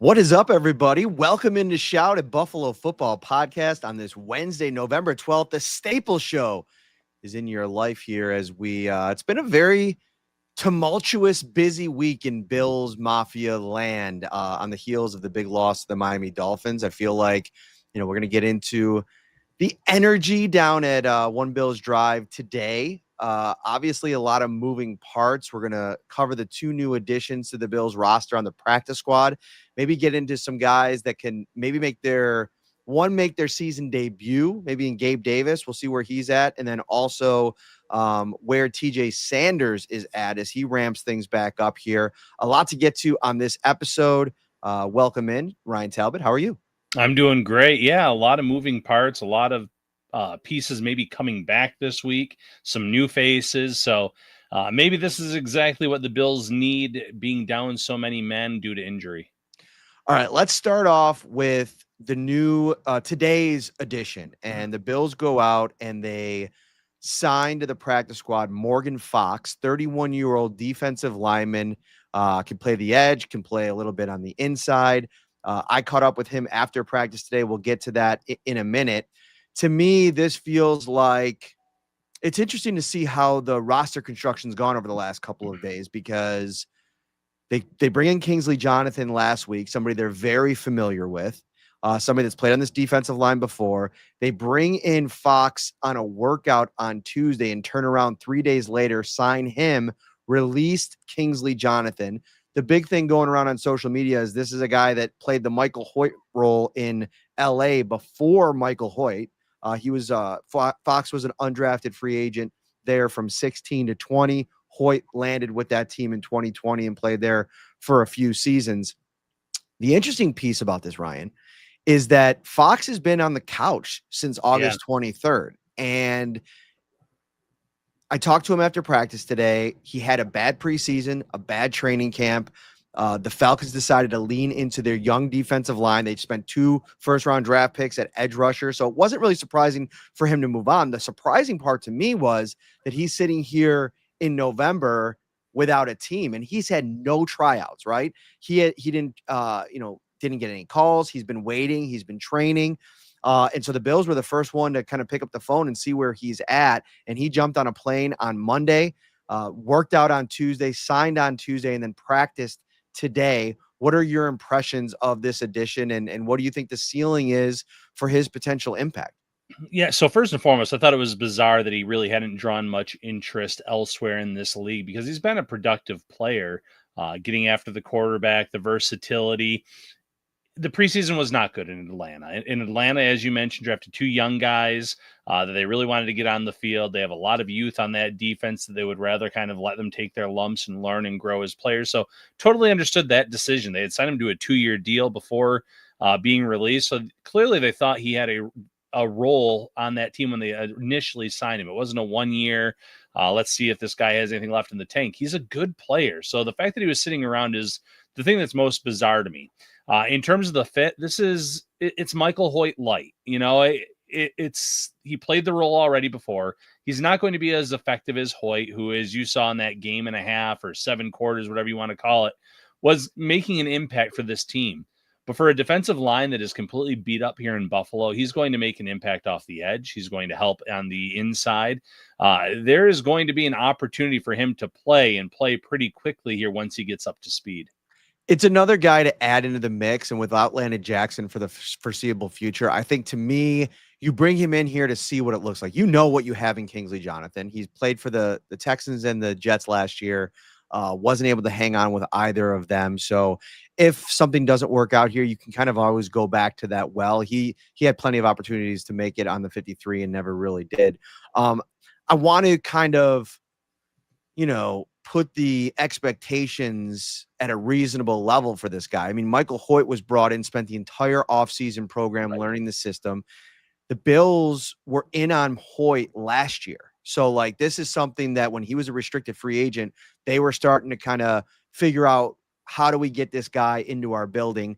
What is up, everybody? Welcome into Shout at Buffalo Football Podcast on this Wednesday, November 12th. The Staple Show is in your life here as it's been a very tumultuous, busy week in Bills Mafia land on the heels of the big loss to the Miami Dolphins. I feel like, we're going to get into the energy down at One Bills Drive today. Obviously, a lot of moving parts. We're going to cover the two new additions to the Bills roster on the practice squad. Maybe get into some guys that can maybe make their season debut, maybe in Gabe Davis. We'll see where he's at. And then also where TJ Sanders is at as he ramps things back up here. A lot to get to on this episode. Welcome in, Ryan Talbot. How are you? I'm doing great. Yeah, a lot of moving parts, a lot of pieces maybe coming back this week, some new faces. So maybe this is exactly what the Bills need, being down so many men due to injury. All right, let's start off with the new today's edition. And the Bills go out and they sign to the practice squad Morgan Fox, 31-year-old defensive lineman, can play the edge, can play a little bit on the inside. I caught up with him after practice today. We'll get to that in a minute. To me, this feels like it's interesting to see how the roster construction's gone over the last couple of days because they bring in Kingsley Jonathan last week, somebody they're very familiar with, somebody that's played on this defensive line before. They bring in Fox on a workout on Tuesday and turn around 3 days later, sign him, released Kingsley Jonathan. The big thing going around on social media is this is a guy that played the Michael Hoyt role in LA before Michael Hoyt. Fox was an undrafted free agent there from 16 to 20. Hoyt landed with that team in 2020 and played there for a few seasons. The interesting piece about this, Ryan, is that Fox has been on the couch since August 23rd. And I talked to him after practice today. He had a bad preseason, a bad training camp. The Falcons decided to lean into their young defensive line. They spent 2 first-round draft picks at edge rusher, so it wasn't really surprising for him to move on. The surprising part to me was that he's sitting here in November without a team, and he's had no tryouts, right? He didn't get any calls. He's been waiting. He's been training. And so the Bills were the first one to kind of pick up the phone and see where he's at. And he jumped on a plane on Monday, worked out on Tuesday, signed on Tuesday, and then practiced today. What are your impressions of this addition, and what do you think the ceiling is for his potential impact? Yeah, so first and foremost, I thought it was bizarre that he really hadn't drawn much interest elsewhere in this league because he's been a productive player, getting after the quarterback, the versatility. The preseason was not good in Atlanta. In Atlanta, as you mentioned, drafted 2 young guys that they really wanted to get on the field. They have a lot of youth on that defense that they would rather kind of let them take their lumps and learn and grow as players. So totally understood that decision. They had signed him to a 2-year deal before being released. So clearly they thought he had a role on that team when they initially signed him. It wasn't a 1-year. Let's see if this guy has anything left in the tank. He's a good player. So the fact that he was sitting around is the thing that's most bizarre to me. In terms of the fit, it's Michael Hoyt light. He played the role already before. He's not going to be as effective as Hoyt, who, as you saw in that game and a half or 7 quarters, whatever you want to call it, was making an impact for this team. But for a defensive line that is completely beat up here in Buffalo, he's going to make an impact off the edge. He's going to help on the inside. There is going to be an opportunity for him to play pretty quickly here once he gets up to speed. It's another guy to add into the mix, and without Landon Jackson for the foreseeable future, I think to me, you bring him in here to see what it looks like. You know what you have in Kingsley Jonathan. He's played for the Texans and the Jets last year. Wasn't able to hang on with either of them. So if something doesn't work out here, you can kind of always go back to that well. He had plenty of opportunities to make it on the 53 and never really did. I want to kind of, put the expectations at a reasonable level for this guy. I mean, Michael Hoyt was brought in, spent the entire offseason program learning the system. The Bills were in on Hoyt last year. So, this is something that when he was a restricted free agent, they were starting to kind of figure out, how do we get this guy into our building?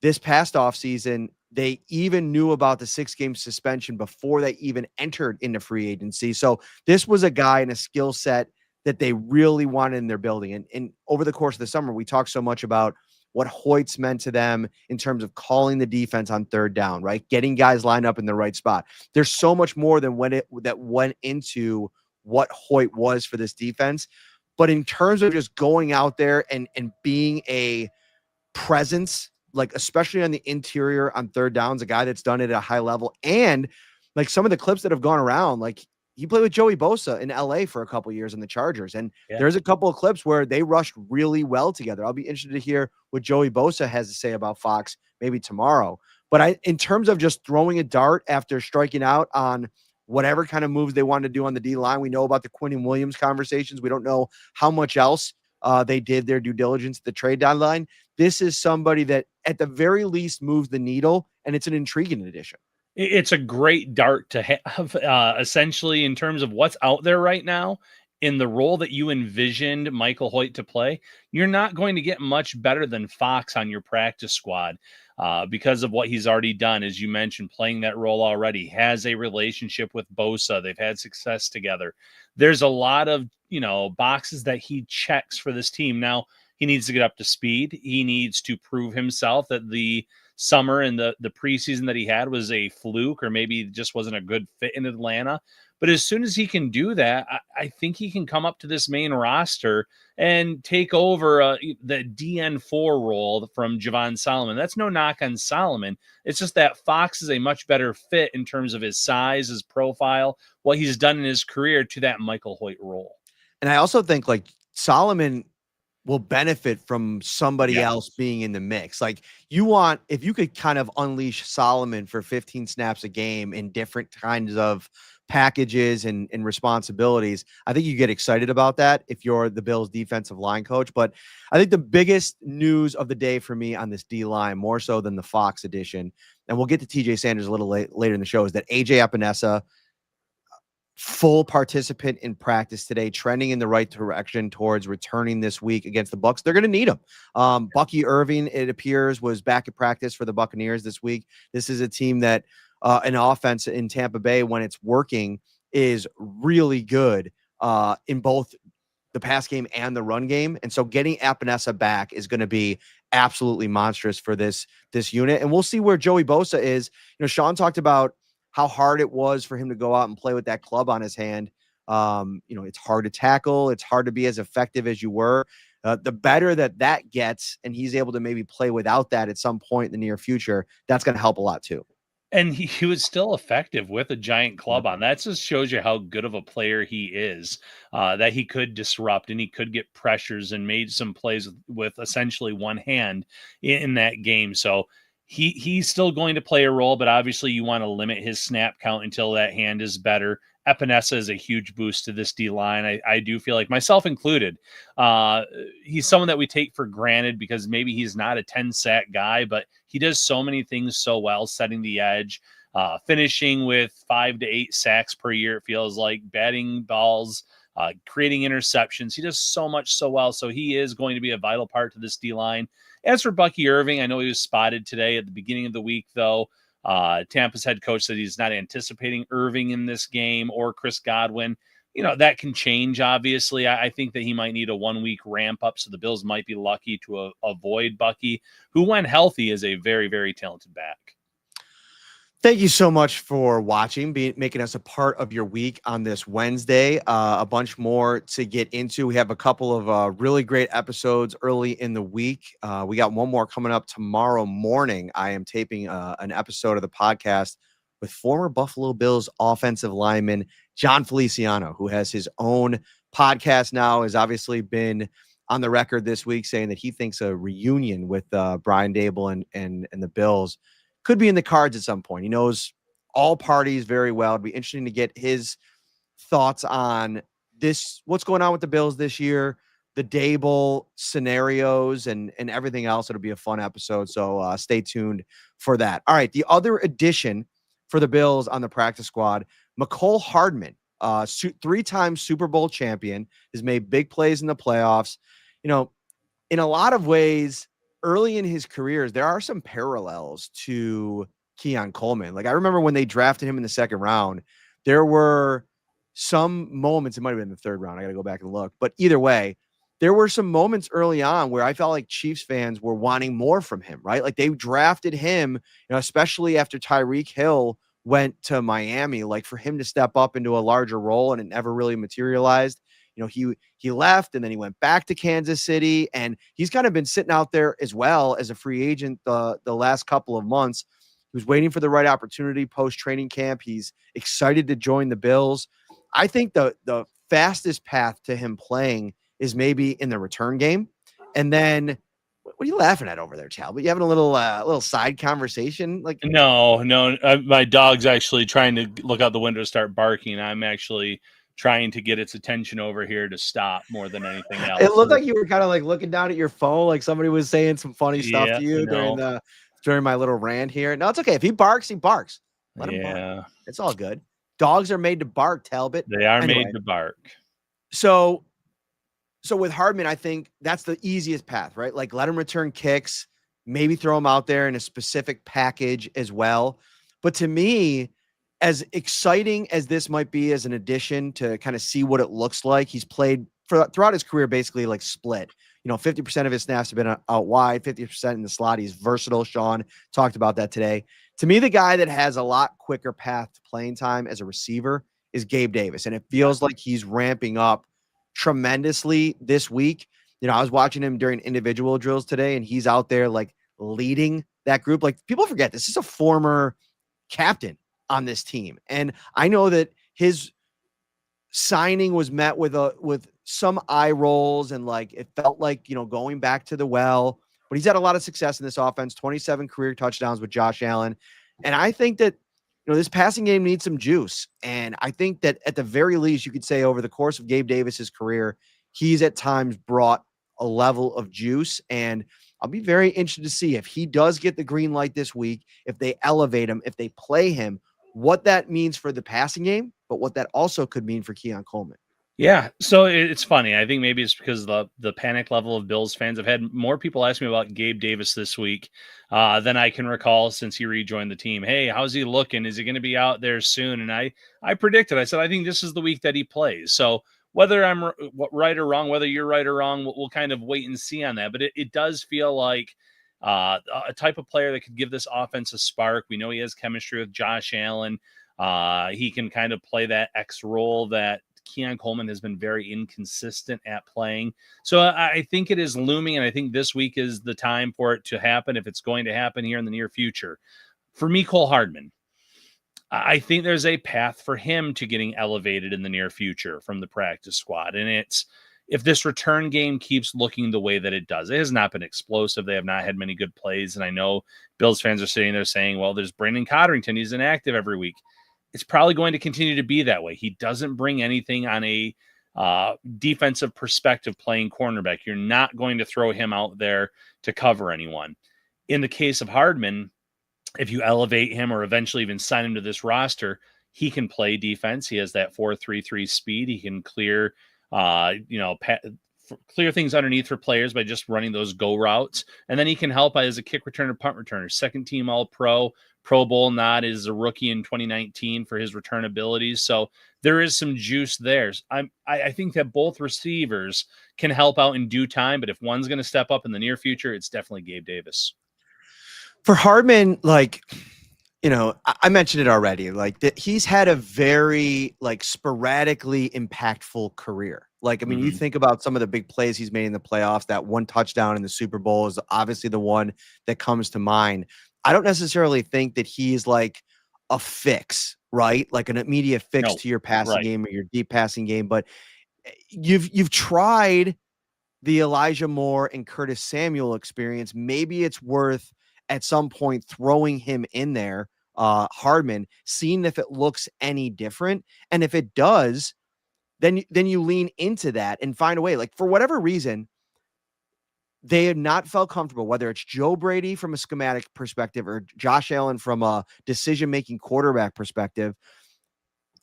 This past offseason, they even knew about the 6-game suspension before they even entered into free agency. So this was a guy and a skill set that they really wanted in their building. And over the course of the summer, we talked so much about what Hoyt's meant to them in terms of calling the defense on third down, right? Getting guys lined up in the right spot. There's so much more than that went into what Hoyt was for this defense. But in terms of just going out there and being a presence, like especially on the interior on third downs, a guy that's done it at a high level. And like some of the clips that have gone around, like he played with Joey Bosa in LA for a couple years in the Chargers. And there's a couple of clips where they rushed really well together. I'll be interested to hear what Joey Bosa has to say about Fox maybe tomorrow. But in terms of just throwing a dart after striking out on whatever kind of moves they wanted to do on the D line, we know about the Quinnen Williams conversations. We don't know how much else they did their due diligence at the trade deadline. This is somebody that at the very least moves the needle, and it's an intriguing addition. It's a great dart to have, essentially, in terms of what's out there right now. In the role that you envisioned Michael Hoyt to play, you're not going to get much better than Fox on your practice squad because of what he's already done. As you mentioned, playing that role already, has a relationship with Bosa. They've had success together. There's a lot of, boxes that he checks for this team. Now, he needs to get up to speed. He needs to prove himself that the summer and the preseason that he had was a fluke, or maybe just wasn't a good fit in Atlanta. But as soon as he can do that, I think he can come up to this main roster and take over the DN4 role from Javon Solomon. That's no knock on Solomon. It's just that Fox is a much better fit in terms of his size, his profile, what he's done in his career to that Michael Hoyt role. And I also think like Solomon will benefit from somebody else being in the mix. Like if you could kind of unleash Solomon for 15 snaps a game in different kinds of packages and responsibilities, I think you get excited about that if you're the Bills defensive line coach. But I think the biggest news of the day for me on this D line, more so than the Fox edition, and we'll get to TJ Sanders a little later in the show, is that AJ Epinesa, full participant in practice today, trending in the right direction towards returning this week against the Bucs. They're going to need him. Bucky Irving, it appears, was back at practice for the Buccaneers this week. This is a team that an offense in Tampa Bay, when it's working, is really good in both the pass game and the run game. And so getting Epinesa back is going to be absolutely monstrous for this unit. And we'll see where Joey Bosa is. Sean talked about how hard it was for him to go out and play with that club on his hand. It's hard to tackle. It's hard to be as effective as you were. The better that gets, and he's able to maybe play without that at some point in the near future, that's going to help a lot too. And he was still effective with a giant club on. That just shows you how good of a player he is, that he could disrupt and he could get pressures and made some plays with essentially one hand in that game. So he's still going to play a role, but obviously you want to limit his snap count until that hand is better. Epinesa is a huge boost to this D line. I do feel like, myself included, he's someone that we take for granted because maybe he's not a 10 sack guy, but he does so many things so well, setting the edge, finishing with 5 to 8 sacks per year. It feels like, batting balls, creating interceptions. He does so much so well. So he is going to be a vital part to this D line. As for Bucky Irving, I know he was spotted today at the beginning of the week, though. Tampa's head coach said he's not anticipating Irving in this game or Chris Godwin. That can change, obviously. I think that he might need a 1 week ramp up, so the Bills might be lucky to avoid Bucky, who, when healthy, is a very, very talented back. Thank you so much for watching, making us a part of your week on this Wednesday. A bunch more to get into. We have a couple of really great episodes early in the week. We got one more coming up tomorrow morning. I am taping an episode of the podcast with former Buffalo Bills offensive lineman John Feliciano, who has his own podcast now, has obviously been on the record this week saying that he thinks a reunion with Brian Daboll and the Bills could be in the cards at some point. He knows all parties very well. It'd be interesting to get his thoughts on this, what's going on with the Bills this year, the Daboll scenarios, and everything else. It'll be a fun episode, so stay tuned for that. All right, the other addition for the Bills on the practice squad, Mecole Hardman, 3-time Super Bowl champion, has made big plays in the playoffs. In a lot of ways, early in his careers, there are some parallels to Keon Coleman. Like, I remember when they drafted him in the second round, there were some moments, it might have been the third round, I got to go back and look, but either way, there were some moments early on where I felt like Chiefs fans were wanting more from him, right? Like they drafted him, especially after Tyreek Hill went to Miami, like for him to step up into a larger role, and it never really materialized. He left and then he went back to Kansas City, and he's kind of been sitting out there as well as a free agent the last couple of months. He was waiting for the right opportunity post training camp. He's excited to join the Bills. I think the fastest path to him playing is maybe in the return game. And then what are you laughing at over there, Talbot? You having a little side conversation? Like, No, my dog's actually trying to look out the window to start barking. I'm actually trying to get its attention over here to stop more than anything else. it looked like you were kind of like looking down at your phone, like somebody was saying some funny stuff Yeah, to you no, during my little rant here. No, it's okay. If he barks, he barks. Let him bark. yeah, It's all good. Dogs are made to bark, Talbot. they are Anyway, made to bark. So with Hardman, I think that's the easiest path, right? Like let him return kicks, maybe throw him out there in a specific package as well. But to me, as exciting as this might be as an addition to kind of see what it looks like, he's played throughout his career basically like split. 50% of his snaps have been out wide, 50% in the slot. He's versatile. Sean talked about that today. To me, the guy that has a lot quicker path to playing time as a receiver is Gabe Davis. And it feels like he's ramping up tremendously this week. I was watching him during individual drills today, and he's out there like leading that group. Like people forget this is a former captain on this team. And I know that his signing was met with some eye rolls, and like it felt like, going back to the well, but he's had a lot of success in this offense, 27 career touchdowns with Josh Allen. And I think that, this passing game needs some juice. And I think that at the very least, you could say over the course of Gabe Davis's career, he's at times brought a level of juice. And I'll be very interested to see if he does get the green light this week, if they elevate him, if they play him, what that means for the passing game, but what that also could mean for Keon Coleman. Yeah, so it's funny. I think maybe it's because the panic level of Bills fans. I've had more people ask me about Gabe Davis this week than I can recall since he rejoined the team. Hey, how's he looking? Is he going to be out there soon? And I predicted. I said I think this is the week that he plays. So whether I'm right or wrong, whether you're right or wrong, we'll kind of wait and see on that. But it does feel like a type of player that could give this offense a spark. We know he has chemistry with Josh Allen. He can kind of play that X role that Keon Coleman has been very inconsistent at playing. So I think it is looming, and I think this week is the time for it to happen if it's going to happen here in the near future. For Mecole Hardman, I think there's a path for him to getting elevated in the near future from the practice squad. And it's if this return game keeps looking the way that it does. It has not been explosive. They have not had many good plays. And I know Bills fans are sitting there saying, well, there's Brandon Cotterington. He's inactive every week. It's probably going to continue to be that way. He doesn't bring anything on a defensive perspective playing cornerback. You're not going to throw him out there to cover anyone. In the case of Hardman, if you elevate him or eventually even sign him to this roster, he can play defense. He has that 4.33 speed. He can clear, clear things underneath for players by just running those go routes. And then he can help as a kick returner, punt returner, second team All-Pro, Pro Bowl nod as a rookie in 2019 for his return abilities. So there is some juice there. I think that both receivers can help out in due time, but if one's going to step up in the near future, it's definitely Gabe Davis. For Hardman, like, I mentioned it already, like that he's had a very like sporadically impactful career. Like, I mean, you think about some of the big plays he's made in the playoffs. That one touchdown in the Super Bowl is obviously the one that comes to mind. I don't necessarily think that he's like a fix, right? Like an immediate fix to your passing game or your deep passing game. But you've tried the Elijah Moore and Curtis Samuel experience. Maybe it's worth at some point throwing him in there, Hardman, seeing if it looks any different. And if it does, then you lean into that and find a way. Like, for whatever reason, they have not felt comfortable, whether it's Joe Brady from a schematic perspective or Josh Allen from a decision-making quarterback perspective,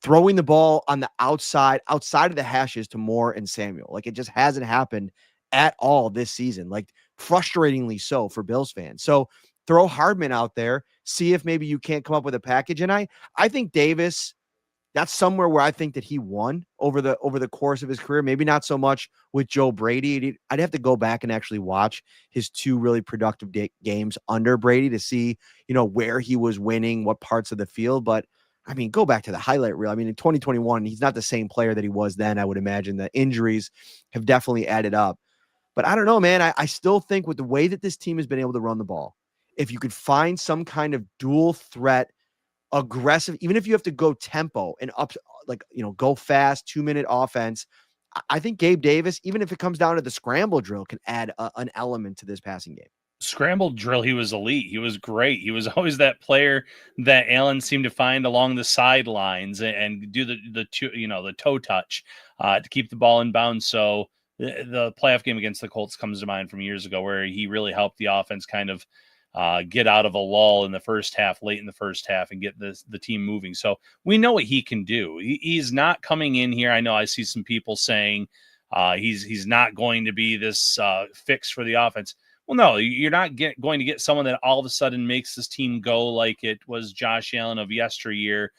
throwing the ball on the outside of the hashes to Moore and Samuel. Like, it just hasn't happened at all this season, like frustratingly so for Bills fans. So throw Hardman out there, see if maybe you can't come up with a package. And I think Davis, that's somewhere where I think that he won over the course of his career. Maybe not so much with Joe Brady. I'd have to go back and actually watch his 2 really productive games under Brady to see, where he was winning, what parts of the field. But I mean, go back to the highlight reel. I mean, in 2021, he's not the same player that he was then. I would imagine the injuries have definitely added up. But I don't know, man. I still think with the way that this team has been able to run the ball, if you could find some kind of dual threat, aggressive, even if you have to go tempo and up, go fast, 2-minute offense, I think Gabe Davis, even if it comes down to the scramble drill, can add an element to this passing game. Scramble drill, he was elite. He was great. He was always that player that Allen seemed to find along the sidelines and do the toe touch to keep the ball in bounds. So the playoff game against the Colts comes to mind from years ago, where he really helped the offense kind of get out of a lull in the first half, late in the first half, and get the team moving. So we know what he can do. He's not coming in here. I know I see some people saying he's not going to be this fix for the offense. Well, no, you're not going to get someone that all of a sudden makes this team go like it was Josh Allen of yesteryear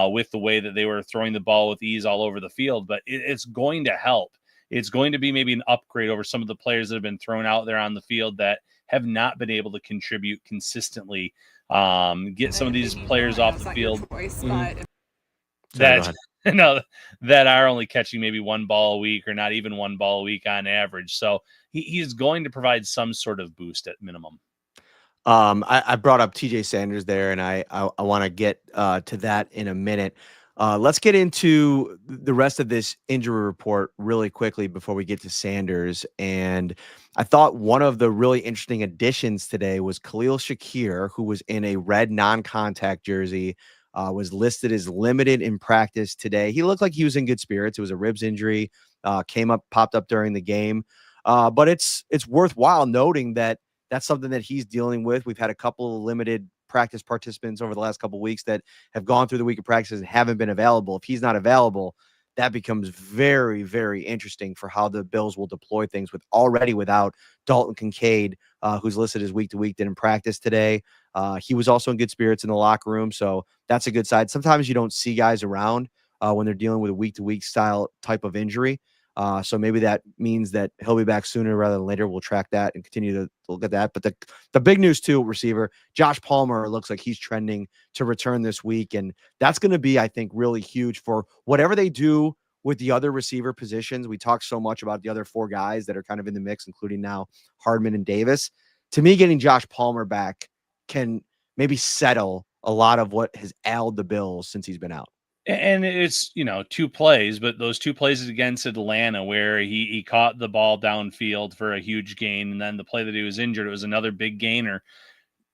with the way that they were throwing the ball with ease all over the field. But it's going to help. It's going to be maybe an upgrade over some of the players that have been thrown out there on the field that have not been able to contribute consistently. Get some of these players off the field that are only catching maybe 1 ball a week or not even 1 ball a week on average. So he's going to provide some sort of boost at minimum. I brought up TJ Sanders there, and I want to get to that in a minute. Let's get into the rest of this injury report really quickly before we get to Sanders. And I thought one of the really interesting additions today was Khalil Shakir, who was in a red non-contact jersey, was listed as limited in practice today. He looked like he was in good spirits. It was a ribs injury, popped up during the game. But it's worthwhile noting that that's something that he's dealing with. We've had a couple of limited practice participants over the last couple of weeks that have gone through the week of practices and haven't been available. If he's not available, that becomes very, very interesting for how the Bills will deploy things without Dalton Kincaid, who's listed as week to week, didn't practice today. He was also in good spirits in the locker room, so that's a good side. Sometimes you don't see guys around when they're dealing with a week to week style type of injury. So maybe that means that he'll be back sooner rather than later. We'll track that and continue to look at that. But the big news too, receiver Josh Palmer looks like he's trending to return this week. And that's going to be, I think, really huge for whatever they do with the other receiver positions. We talk so much about the other 4 guys that are kind of in the mix, including now Hardman and Davis. To me, getting Josh Palmer back can maybe settle a lot of what has ailed the Bills since he's been out. And it's, 2 plays, but those 2 plays against Atlanta where he caught the ball downfield for a huge gain. And then the play that he was injured, it was another big gainer.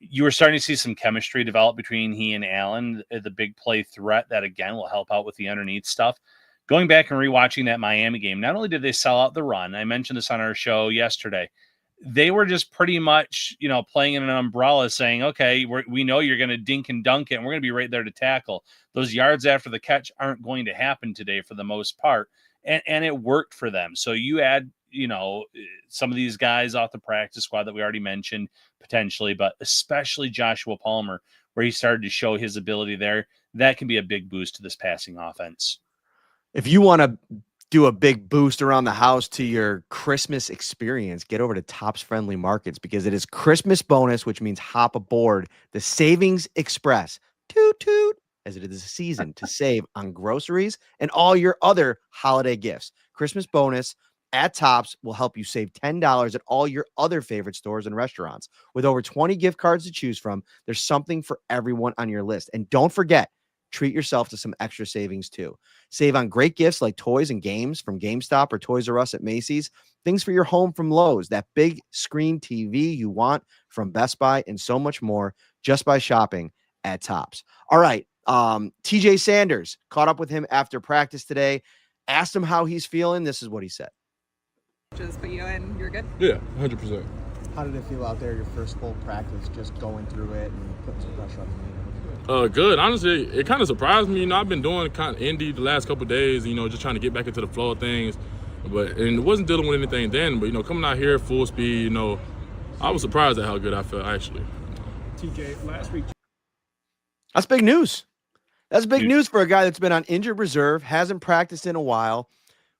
You were starting to see some chemistry develop between he and Allen, the big play threat that, again, will help out with the underneath stuff. Going back and rewatching that Miami game, not only did they sell out the run, I mentioned this on our show yesterday, they were just pretty much, playing in an umbrella saying, okay, we know you're going to dink and dunk it, and we're going to be right there to tackle. Those yards after the catch aren't going to happen today for the most part. And it worked for them. So you add, some of these guys off the practice squad that we already mentioned potentially, but especially Joshua Palmer, where he started to show his ability there. That can be a big boost to this passing offense. If you want to do a big boost around the house to your Christmas experience, get over to Tops Friendly Markets, because it is Christmas bonus, which means hop aboard the Savings Express. Toot toot, as it is a season to save on groceries and all your other holiday gifts. Christmas bonus at Tops will help you save $10 at all your other favorite stores and restaurants. With over 20 gift cards to choose from, there's something for everyone on your list. And don't forget, treat yourself to some extra savings too. Save on great gifts like toys and games from GameStop or Toys R Us at Macy's, things for your home from Lowe's, that big screen TV you want from Best Buy, and so much more just by shopping at Tops. All right. TJ Sanders, caught up with him after practice today, asked him how he's feeling. This is what he said. Just put you in, you're good? Yeah, 100%. How did it feel out there, your first full practice, just going through it and putting some pressure on the knee? Good. Honestly, it kind of surprised me. I've been doing kind of indie the last couple of days, just trying to get back into the flow of things. And it wasn't dealing with anything then, but, coming out here full speed, I was surprised at how good I felt, actually. TJ, last week. That's big news. That's big Dude. news for a guy that's been on injured reserve, hasn't practiced in a while.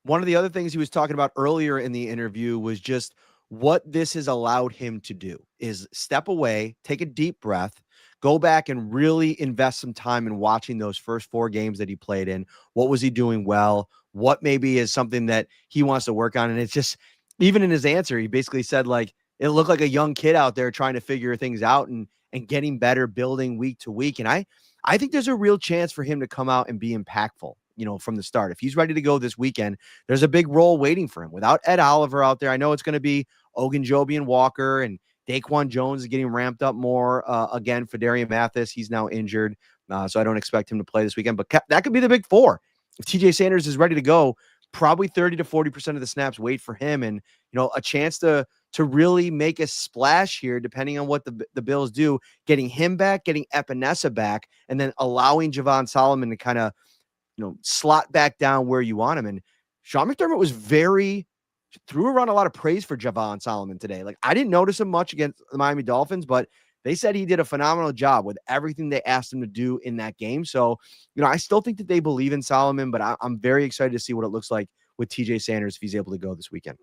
One of the other things he was talking about earlier in the interview was just what this has allowed him to do is step away, take a deep breath, go back and really invest some time in watching those first 4 games that he played in. What was he doing well? What maybe is something that he wants to work on? And it's just, even in his answer, he basically said, like, it looked like a young kid out there trying to figure things out and getting better, building week to week. And I think there's a real chance for him to come out and be impactful, from the start. If he's ready to go this weekend, there's a big role waiting for him. Without Ed Oliver out there, I know it's going to be Ogunjobi and Walker, and Daquan Jones is getting ramped up more. Again, Fedarian Mathis, he's now injured, so I don't expect him to play this weekend. But that could be the big 4. If TJ Sanders is ready to go, probably 30 to 40% of the snaps wait for him, and a chance to really make a splash here, depending on what the Bills do, getting him back, getting Epenesa back, and then allowing Javon Solomon to kind of slot back down where you want him. And Sean McDermott threw around a lot of praise for Javon Solomon today. Like, I didn't notice him much against the Miami Dolphins, but they said he did a phenomenal job with everything they asked him to do in that game. So, I still think that they believe in Solomon, but I'm very excited to see what it looks like with TJ Sanders if he's able to go this weekend.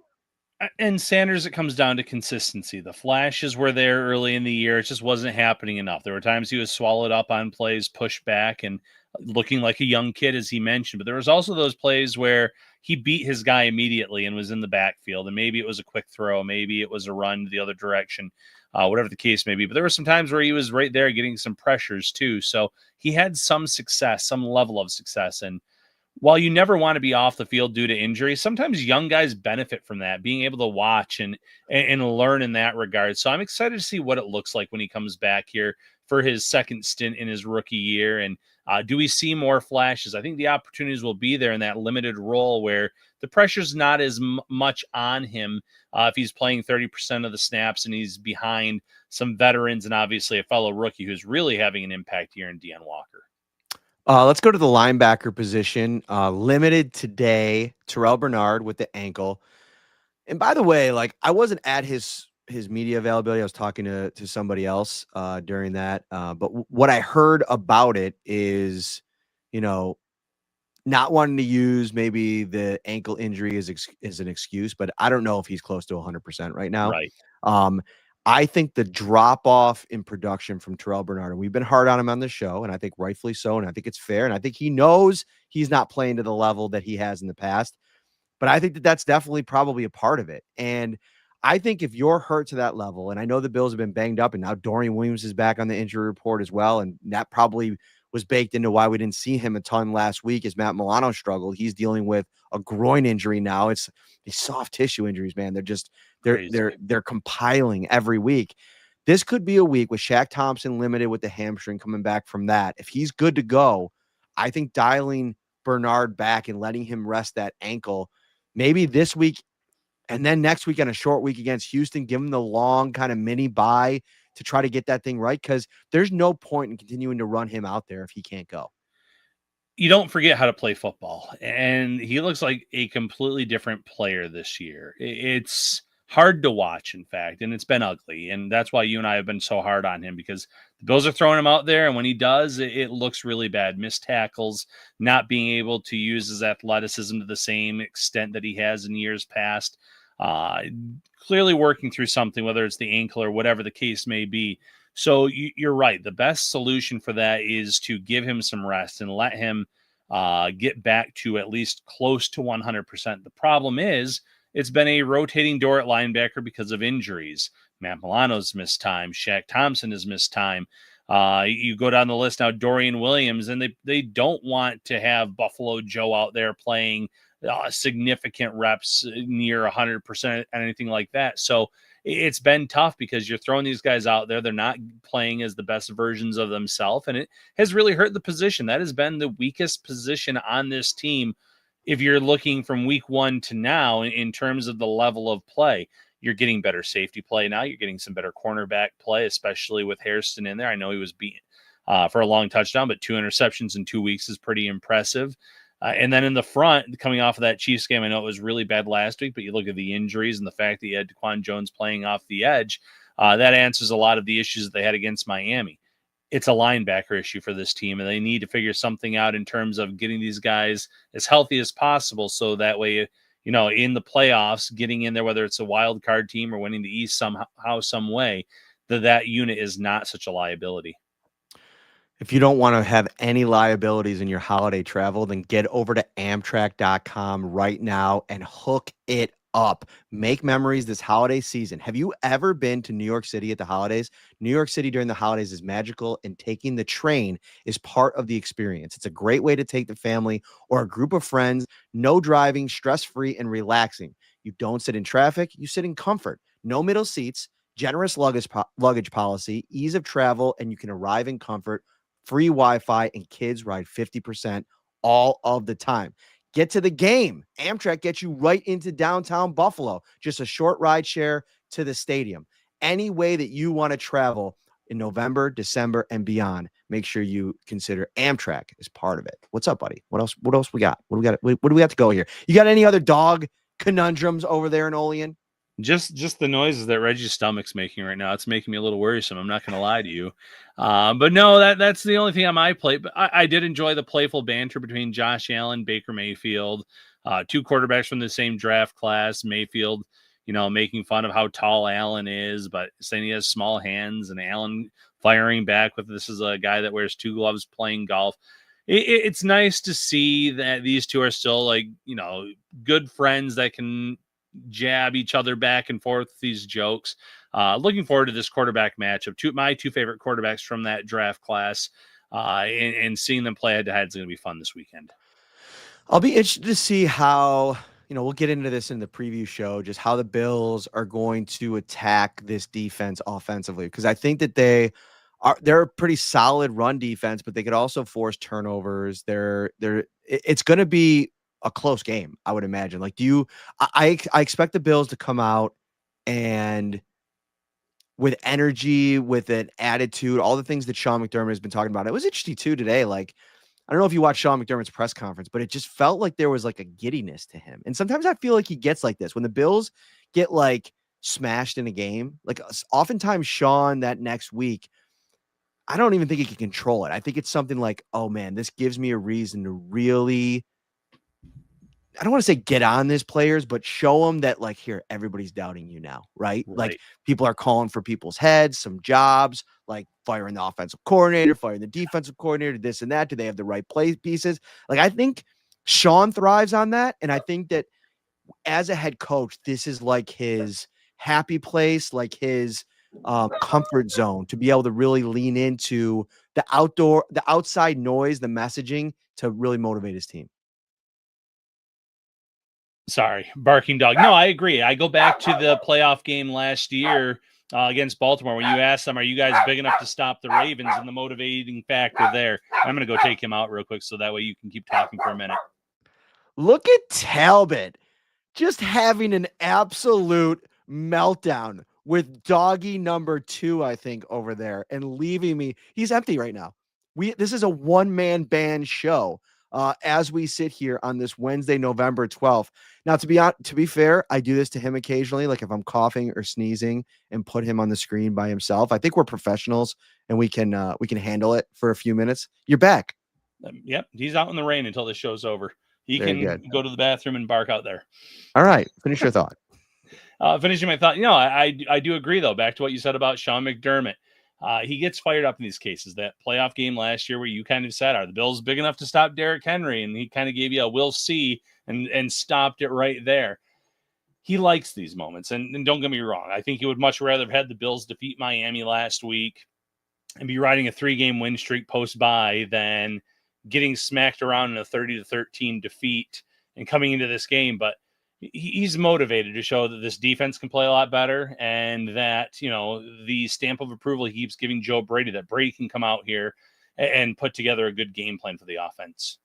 And Sanders, it comes down to consistency. The flashes were there early in the year. It just wasn't happening enough. There were times he was swallowed up on plays, pushed back, and looking like a young kid, as he mentioned. But there was also those plays where he beat his guy immediately and was in the backfield. And maybe it was a quick throw. Maybe it was a run the other direction, whatever the case may be. But there were some times where he was right there getting some pressures too. So he had some success, some level of success. And while you never want to be off the field due to injury, sometimes young guys benefit from that, being able to watch and learn in that regard. So I'm excited to see what it looks like when he comes back here for his second stint in his rookie year. And do we see more flashes? I think the opportunities will be there in that limited role where the pressure's not as much on him if he's playing 30% of the snaps and he's behind some veterans and obviously a fellow rookie who's really having an impact here in Deon Walker. Let's go to the linebacker position. Limited today, Terrell Bernard with the ankle. And by the way, like, I wasn't at his media availability. I was talking to somebody else during that. But what I heard about it is, not wanting to use maybe the ankle injury as an excuse, but I don't know if he's close to 100% right now. Right. I think the drop off in production from Terrell Bernard, and we've been hard on him on the show, and I think rightfully so, and I think it's fair, and I think he knows he's not playing to the level that he has in the past, but I think that that's definitely probably a part of it. And I think if you're hurt to that level, and I know the Bills have been banged up, and now Dorian Williams is back on the injury report as well, and that probably was baked into why we didn't see him a ton last week as Matt Milano struggled. He's dealing with a groin injury now. It's these soft tissue injuries, man. They're compiling every week. This could be a week with Shaq Thompson limited with the hamstring coming back from that. If he's good to go, I think dialing Bernard back and letting him rest that ankle, maybe this week and then next week on a short week against Houston, give him the long kind of mini bye to try to get that thing right, because there's no point in continuing to run him out there if he can't go. You don't forget how to play football, and he looks like a completely different player this year. It's hard to watch, in fact, and it's been ugly, and that's why you and I have been so hard on him, because the Bills are throwing him out there, and when he does, it looks really bad. Missed tackles, not being able to use his athleticism to the same extent that he has in years past. Clearly working through something, whether it's the ankle or whatever the case may be. So you're right. The best solution for that is to give him some rest and let him get back to at least close to 100%. The problem is it's been a rotating door at linebacker because of injuries. Matt Milano's missed time. Shaq Thompson has missed time. You go down the list now, Dorian Williams, and they don't want to have Buffalo Joe out there playing significant reps near 100% and anything like that. So it's been tough because you're throwing these guys out there. They're not playing as the best versions of themselves, and it has really hurt the position. That has been the weakest position on this team. If you're looking from week 1 to now in terms of the level of play, you're getting better safety play now. You're getting some better cornerback play, especially with Hairston in there. I know he was beaten for a long touchdown, but 2 interceptions in 2 weeks is pretty impressive. And then in the front, coming off of that Chiefs game, I know it was really bad last week, but you look at the injuries and the fact that you had Daquan Jones playing off the edge, that answers a lot of the issues that they had against Miami. it's a linebacker issue for this team, and they need to figure something out in terms of getting these guys as healthy as possible. So that way, in the playoffs, getting in there, whether it's a wild card team or winning the East somehow, some way, that unit is not such a liability. If you don't want to have any liabilities in your holiday travel, then get over to Amtrak.com right now and hook it up. Make memories this holiday season. Have you ever been to New York City at the holidays? New York City during the holidays is magical, and taking the train is part of the experience. It's a great way to take the family or a group of friends. No driving, stress-free, and relaxing. You don't sit in traffic. You sit in comfort. No middle seats, generous luggage policy, ease of travel, and you can arrive in comfort. Free Wi-Fi, and kids ride 50% all of the time. Get to the game. Amtrak gets you right into downtown Buffalo. Just a short ride share to the stadium. Any way that you want to travel in November, December, and beyond, make sure you consider Amtrak as part of it. What's up, buddy? What else we got? What do we have to go here? You got any other dog conundrums over there in Olean? Just the noises that Reggie's stomach's making right now. It's making me a little worrisome. I'm not going to lie to you. But no, that's the only thing on my plate. But I did enjoy the playful banter between Josh Allen, Baker Mayfield, two quarterbacks from the same draft class. Mayfield, making fun of how tall Allen is, but saying he has small hands, and Allen firing back with, this is a guy that wears two gloves playing golf. It's nice to see that these two are still good friends that can jab each other back and forth with these jokes. Looking forward to this quarterback matchup. My two favorite quarterbacks from that draft class, and seeing them play head to head is going to be fun this weekend. I'll be interested to see how, we'll get into this in the preview show, just how the Bills are going to attack this defense offensively, because I think that they're a pretty solid run defense, but they could also force turnovers. It's going to be a close game, I would imagine. I expect the Bills to come out and with energy, with an attitude, all the things that Sean McDermott has been talking about. It was interesting too today. I don't know if you watched Sean McDermott's press conference, but it just felt like there was a giddiness to him. And sometimes I feel like he gets like this when the Bills get smashed in a game. Oftentimes Sean that next week, I don't even think he can control it. I think it's something like, oh man, this gives me a reason to really, I don't want to say get on these players, but show them that here, everybody's doubting you now, right? People are calling for people's heads, some jobs, firing the offensive coordinator, firing the defensive coordinator, this and that. Do they have the right play pieces? I think Sean thrives on that. And I think that as a head coach, this is his happy place, his comfort zone, to be able to really lean into the outside noise, the messaging, to really motivate his team. Sorry, barking dog. No, I agree. I go back to the playoff game last year against Baltimore when you asked them, are you guys big enough to stop the Ravens? And the motivating factor there. I'm going to go take him out real quick so that way you can keep talking for a minute. Look at Talbot just having an absolute meltdown with doggy number 2, I think, over there, and leaving me. He's empty right now. This is a one-man band show. As we sit here on this Wednesday, November 12th. Now, to be fair, I do this to him occasionally, if I'm coughing or sneezing, and put him on the screen by himself. I think we're professionals, and we can handle it for a few minutes. You're back. Yep, he's out in the rain until this show's over. He can go to the bathroom and bark out there. All right, finish your thought. Finishing my thought, I do agree, though, back to what you said about Sean McDermott. He gets fired up in these cases. That playoff game last year where you kind of said, are the Bills big enough to stop Derrick Henry? And he kind of gave you a we'll see and stopped it right there. He likes these moments. And don't get me wrong. I think he would much rather have had the Bills defeat Miami last week and be riding a 3-game win streak post-bye than getting smacked around in a 30-13 defeat and coming into this game. But he's motivated to show that this defense can play a lot better, and that, the stamp of approval he keeps giving Joe Brady, that Brady can come out here and put together a good game plan for the offense.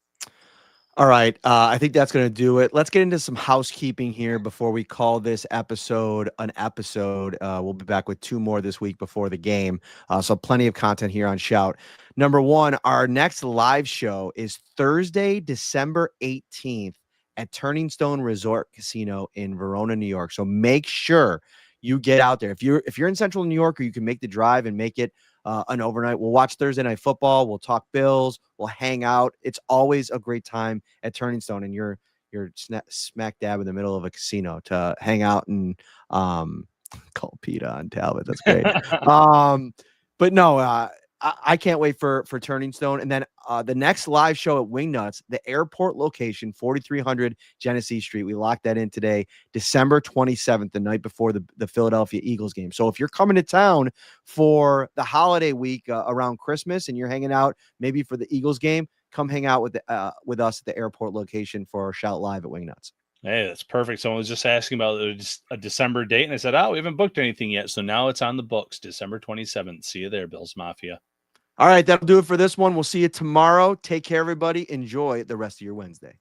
All right. I think that's going to do it. Let's get into some housekeeping here before we call this episode an episode. We'll be back with 2 more this week before the game. So plenty of content here on Shout. Number 1, our next live show is Thursday, December 18th. At Turning Stone Resort Casino in Verona, New York. So make sure you get out there. If you're in Central New York, or you can make the drive and make it an overnight. We'll watch Thursday Night Football. We'll talk Bills. We'll hang out. It's always a great time at Turning Stone, and you're smack dab in the middle of a casino to hang out and call PETA on Talbot. That's great. But no, I can't wait for Turning Stone. And then the next live show at Wingnuts, the airport location, 4300 Genesee Street. We locked that in today, December 27th, the night before the Philadelphia Eagles game. So if you're coming to town for the holiday week around Christmas and you're hanging out maybe for the Eagles game, come hang out with us at the airport location for Shout Live at Wingnuts. Hey, that's perfect. Someone was just asking about a December date, and I said, we haven't booked anything yet. So now it's on the books, December 27th. See you there, Bills Mafia. All right, that'll do it for this one. We'll see you tomorrow. Take care, everybody. Enjoy the rest of your Wednesday.